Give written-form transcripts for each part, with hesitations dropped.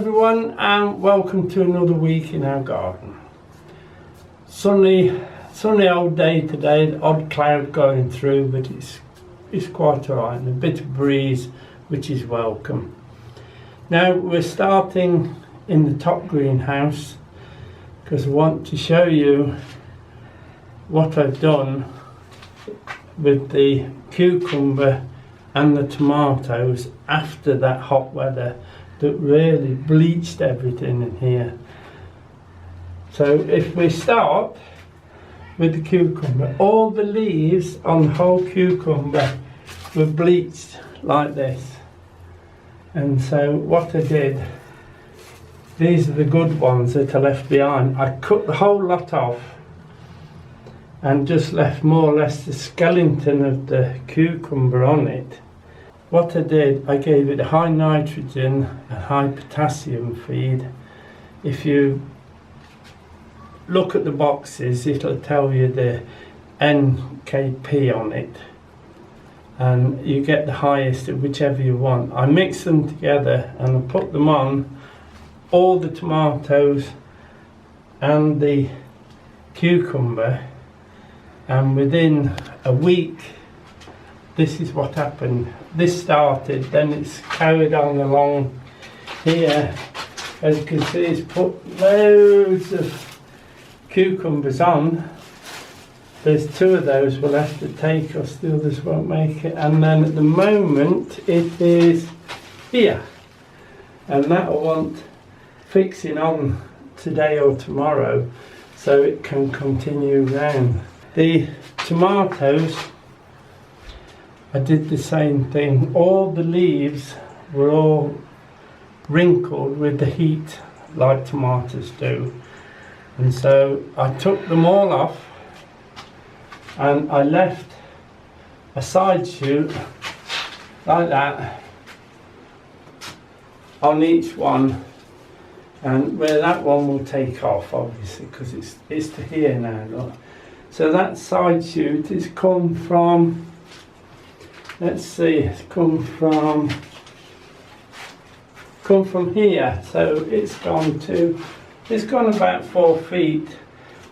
everyone, and welcome to another week in our garden. Sunny old day today, the odd cloud going through, but it's quite alright, and a bit of breeze which is welcome. Now we're starting in the top greenhouse because I want to show you what I've done with the cucumber and the tomatoes after that hot weather that really bleached everything in here. So if we start with the cucumber, all the leaves on the whole cucumber were bleached like this. And so what I did, these are the good ones that I left behind. I cut the whole lot off and just left more or less the skeleton of the cucumber on it. What I did, I gave it a high nitrogen and high potassium feed. If you look at the boxes, it'll tell you the NKP on it, and you get the highest of whichever you want. I mix them together and I put them on all the tomatoes and the cucumber, and within a week this is what happened. This started, then it's carried on along here. As you can see, it's put loads of cucumbers on. There's 2 of those we'll have to take, or the others won't make it. And then at the moment it is here, and that will want fixing on today or tomorrow so it can continue round. The tomatoes, I did the same thing. All the leaves were all wrinkled with the heat like tomatoes do, and so I took them all off and I left a side shoot like that on each one, and where that one will take off obviously because it's to here now, look. So that side shoot has come from, let's see, it's come from here, so it's gone about 4 feet,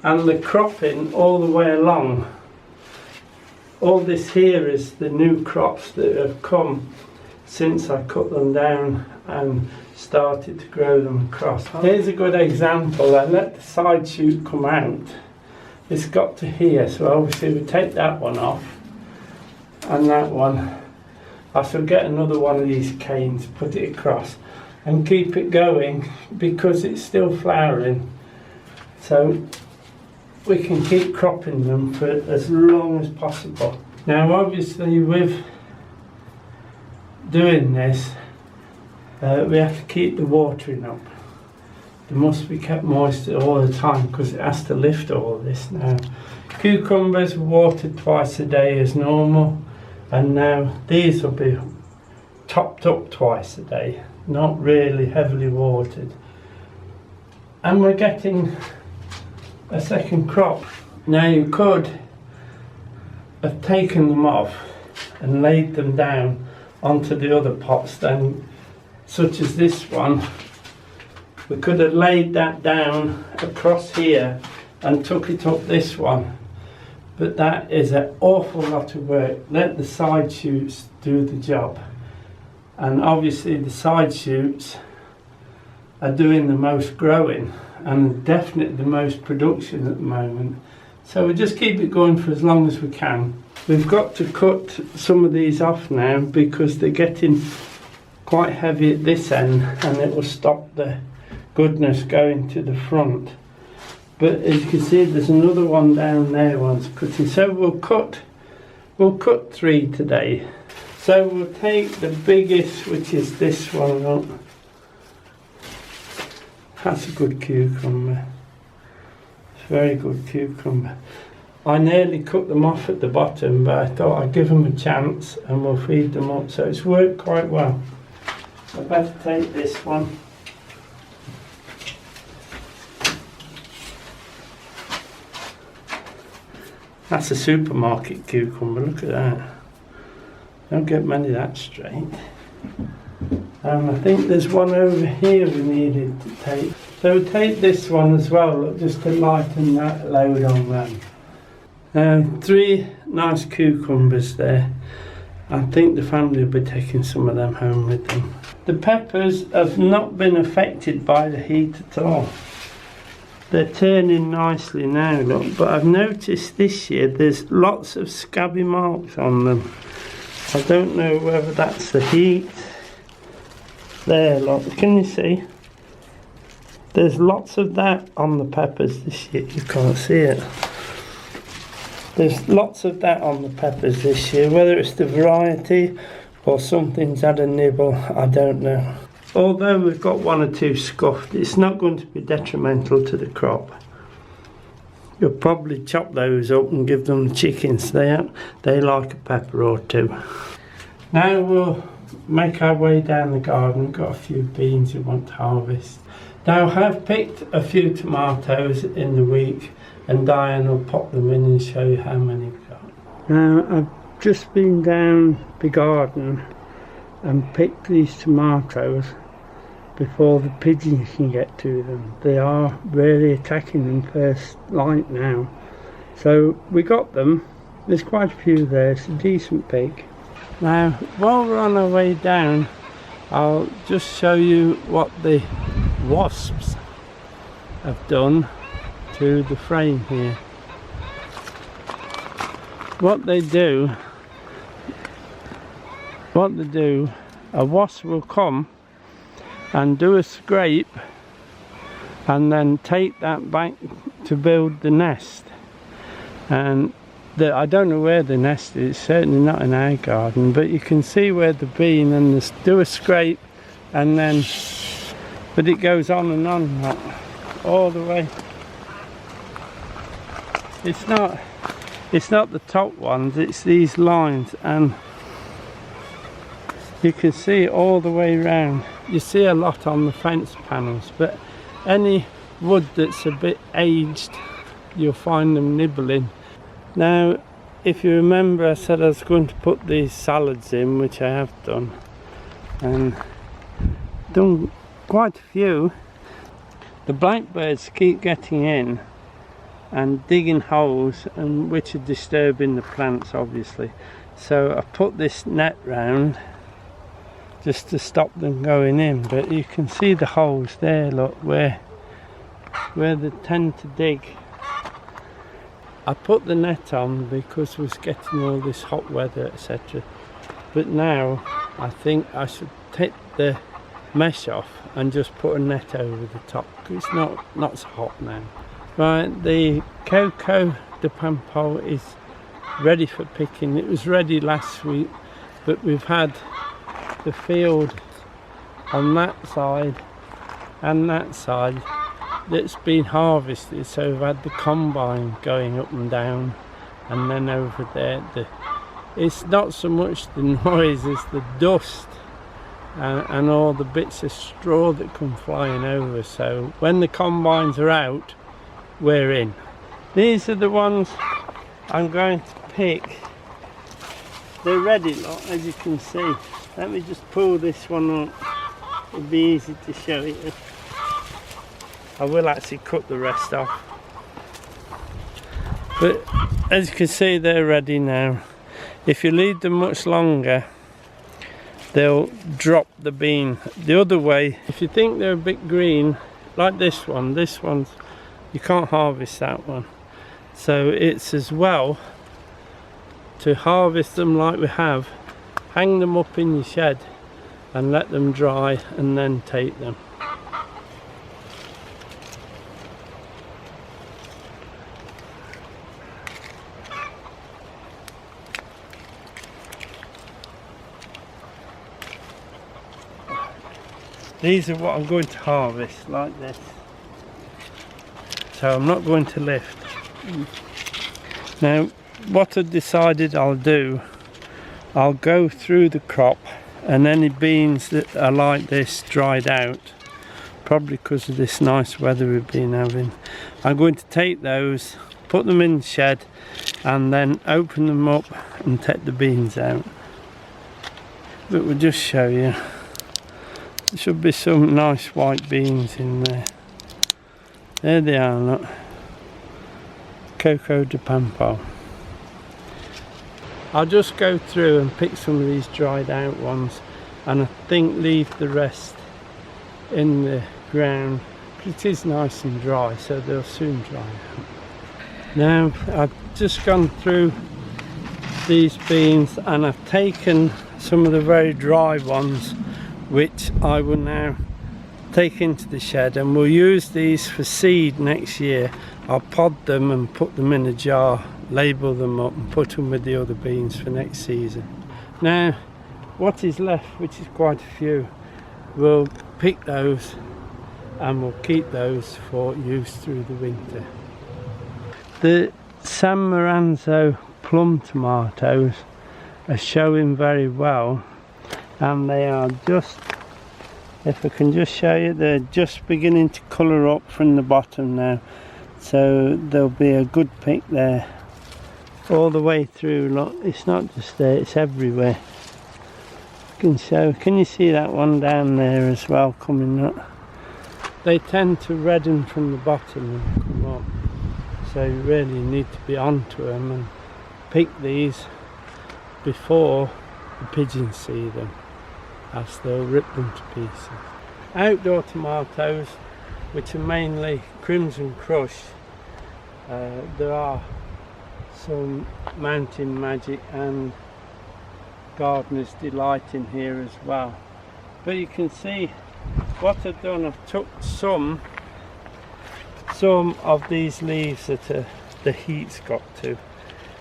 and the cropping all the way along. All this here is the new crops that have come since I cut them down and started to grow them across. Here's a good example. I let the side shoot come out. It's got to here, so obviously we take that one off, and that one. I shall get another one of these canes, put it across and keep it going because it's still flowering, so we can keep cropping them for as long as possible. Now obviously with doing this we have to keep the watering up. They must be kept moist all the time because it has to lift all this. Now cucumbers watered twice a day as normal, and now these will be topped up twice a day, not really heavily watered. And we're getting a second crop. Now you could have taken them off and laid them down onto the other pots then, such as this one. We could have laid that down across here and took it up this one, but that is an awful lot of work. Let the side shoots do the job, and obviously the side shoots are doing the most growing and definitely the most production at the moment, so we just keep it going for as long as we can. We've got to cut some of these off now because they're getting quite heavy at this end, and it will stop the goodness going to the front. But as you can see, there's another one down there one's cutting, so we'll cut 3 today. So we'll take the biggest, which is this one up. That's a good cucumber. It's a very good cucumber. I nearly cut them off at the bottom, but I thought I'd give them a chance and we'll feed them up, so it's worked quite well. I better take this one. That's a supermarket cucumber, look at that. Don't get many that straight. And I think there's one over here we needed to take. So we'll take this one as well, just to lighten that load on them. 3 nice cucumbers there. I think the family will be taking some of them home with them. The peppers have not been affected by the heat at all. They're turning nicely now, look, but I've noticed this year there's lots of scabby marks on them. I don't know whether that's the heat. There, look, can you see? There's lots of that on the peppers this year. You can't see it. There's lots of that on the peppers this year. Whether it's the variety or something's had a nibble, I don't know. Although we've got 1 or 2 scuffed, it's not going to be detrimental to the crop. You'll probably chop those up and give them the chickens. They like a pepper or 2. Now we'll make our way down the garden. We've got a few beans we want to harvest. Now I have picked a few tomatoes in the week, and Diane will pop them in and show you how many we've got. Now I've just been down the garden and picked these tomatoes before the pigeons can get to them. They are really attacking them first light now. So we got them. There's quite a few there. It's a decent pick. Now while we're on our way down, I'll just show you what the wasps have done to the frame here. What they do, a wasp will come and do a scrape and then take that back to build the nest. And I don't know where the nest is, it's certainly not in our garden, but you can see where they've been, and do a scrape and then, but it goes on and on all the way. It's not the top ones, it's these lines, and you can see it all the way around. You see a lot on the fence panels, but any wood that's a bit aged, you'll find them nibbling. Now, if you remember, I said I was going to put these salads in, which I have done, and done quite a few. The blackbirds keep getting in and digging holes, and which are disturbing the plants obviously. So I put this net round just to stop them going in, but you can see the holes there, look, where they tend to dig. I put the net on because we was getting all this hot weather, etc. But now I think I should take the mesh off and just put a net over the top, because it's not so hot now. Right, the coco de paimpol is ready for picking. It was ready last week, but we've had the field on that side and that side that's been harvested, so we've had the combine going up and down, and then over there it's not so much the noise as the dust and all the bits of straw that come flying over. So when the combines are out, we're in. These are the ones I'm going to pick. They're ready, look, as you can see. Let me just pull this one up. It'll be easy to show you. I will actually cut the rest off. But as you can see, they're ready now. If you leave them much longer, they'll drop the bean. The other way, if you think they're a bit green, like this one's, you can't harvest that one. So it's as well to harvest them like we have, hang them up in your shed and let them dry and then take them. These are what I'm going to harvest, like this. So I'm not going to lift. Now, what I've decided I'll do, I'll go through the crop, and any beans that are like this dried out, probably because of this nice weather we've been having, I'm going to take those, put them in the shed, and then open them up and take the beans out. But we'll just show you. There should be some nice white beans in there. There they are, look. Coco de paimpol. I'll just go through and pick some of these dried out ones, and I think leave the rest in the ground. It is nice and dry, so they'll soon dry out. Now I've just gone through these beans and I've taken some of the very dry ones, which I will now take into the shed, and we'll use these for seed next year. I'll pod them and put them in a jar, label them up and put them with the other beans for next season. Now what is left, which is quite a few, we'll pick those and we'll keep those for use through the winter. The San Maranzo plum tomatoes are showing very well, and they are just, if I can just show you, they're just beginning to colour up from the bottom now, so there'll be a good pick there all the way through. Look, it's not just there, it's everywhere. Can you see that one down there as well coming up? They tend to redden from the bottom and come up, so you really need to be onto them and pick these before the pigeons see them, as they'll rip them to pieces. Outdoor tomatoes, which are mainly Crimson Crush, there are some Mountain Magic and Gardener's Delight in here as well. But you can see what I've done, I've took some of these leaves that the heat's got to.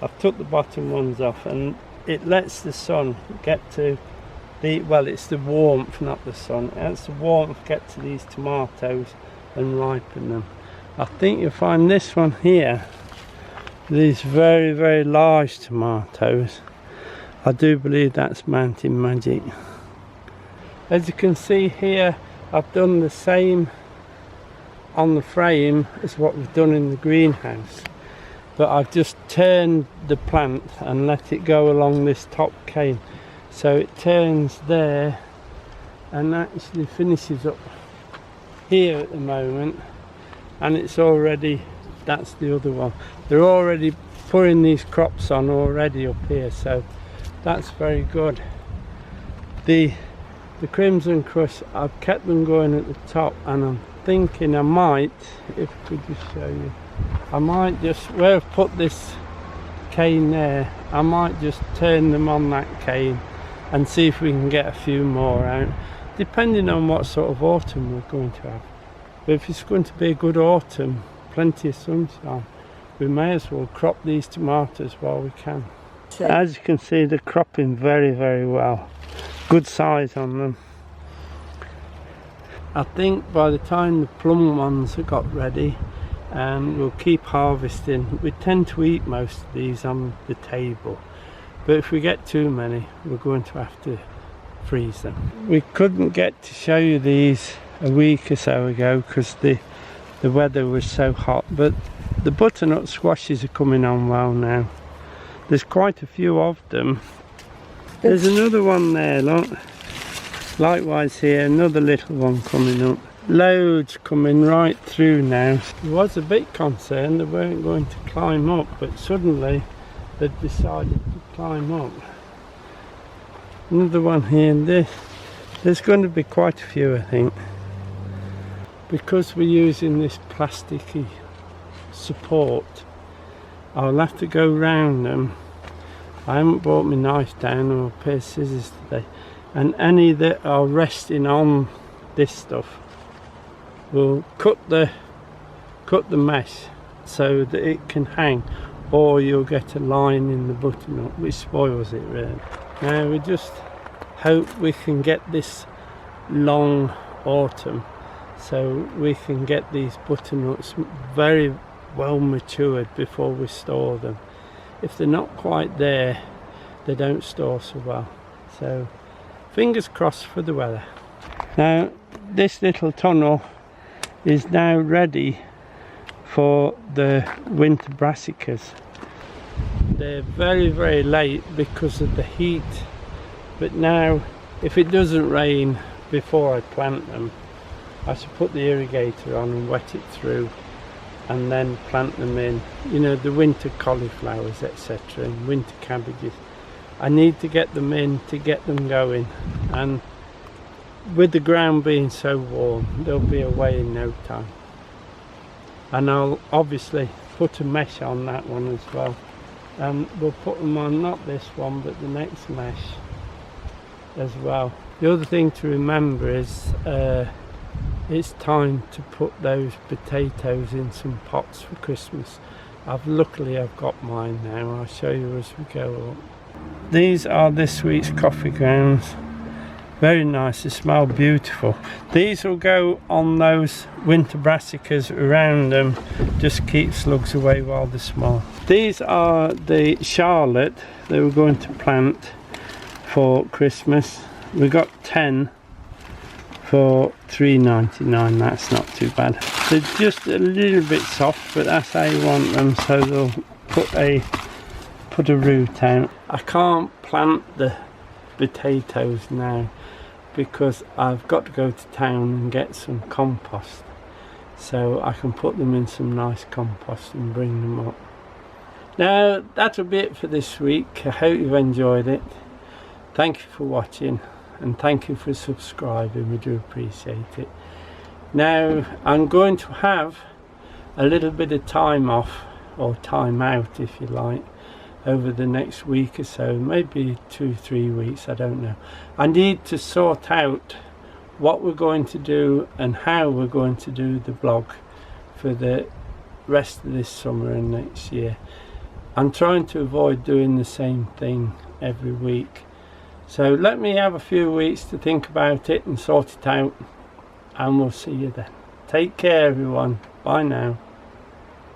I've took the bottom ones off, and it lets the sun get to the, well, it's the warmth, not the sun, it lets the warmth get to these tomatoes and ripen them. I think you'll find this one here, these very, very large tomatoes, I do believe that's Mountain Magic. As you can see here, I've done the same on the frame as what we've done in the greenhouse, but I've just turned the plant and let it go along this top cane, so it turns there and actually finishes up here at the moment, and it's already, that's the other one, they're already putting these crops on already up here, so that's very good. The Crimson Crush, I've kept them going at the top, and I'm thinking I might, if I could just show you, I might just, where I've put this cane there, I might just turn them on that cane and see if we can get a few more out, depending on what sort of autumn we're going to have. But if it's going to be a good autumn, plenty of sunshine, we may as well crop these tomatoes while we can. As you can see, they're cropping very, very well. Good size on them. I think by the time the plum ones have got ready, and we'll keep harvesting, we tend to eat most of these on the table, but if we get too many, we're going to have to freeze them. We couldn't get to show you these a week or so ago because the weather was so hot, but the butternut squashes are coming on well now. There's quite a few of them. There's another one there, look. Likewise here, another little one coming up. Loads coming right through now. I was a bit concerned they weren't going to climb up, but suddenly they've decided to climb up. Another one here, and there's going to be quite a few, I think. Because we're using this plasticky support, I'll have to go round them. I haven't brought my knife down or a pair of scissors today, and any that are resting on this stuff, we'll cut the mesh so that it can hang, or you'll get a line in the butternut which spoils it really. Now we just hope we can get this long autumn so we can get these butternuts very well matured before we store them. If they're not quite there, they don't store so well. So fingers crossed for the weather. Now this little tunnel is now ready for the winter brassicas. They're very, very late because of the heat, but now if it doesn't rain before I plant them, I should put the irrigator on and wet it through, and then plant them in, you know, the winter cauliflowers, etc., and winter cabbages. I need to get them in to get them going, and with the ground being so warm, they'll be away in no time. And I'll obviously put a mesh on that one as well, and we'll put them on, not this one but the next mesh as well. The other thing to remember is it's time to put those potatoes in some pots for Christmas. Luckily I've got mine now. I'll show you as we go up. These are this week's coffee grounds. Very nice, they smell beautiful. These will go on those winter brassicas around them, just keep slugs away while they're small. These are the Charlotte that we're going to plant for Christmas. We got 10 for $3.99, that's not too bad. They're just a little bit soft, but that's how you want them, so they'll put a root out. I can't plant the potatoes now because I've got to go to town and get some compost, so I can put them in some nice compost and bring them up. Now that'll be it for this week. I hope you've enjoyed it. Thank you for watching, and thank you for subscribing, we do appreciate it. Now I'm going to have a little bit of time off, or time out if you like, over the next week or so, maybe 2-3 weeks, I don't know. I need to sort out what we're going to do and how we're going to do the blog for the rest of this summer and next year. I'm trying to avoid doing the same thing every week, so let me have a few weeks to think about it and sort it out, and we'll see you then. Take care everyone, bye now.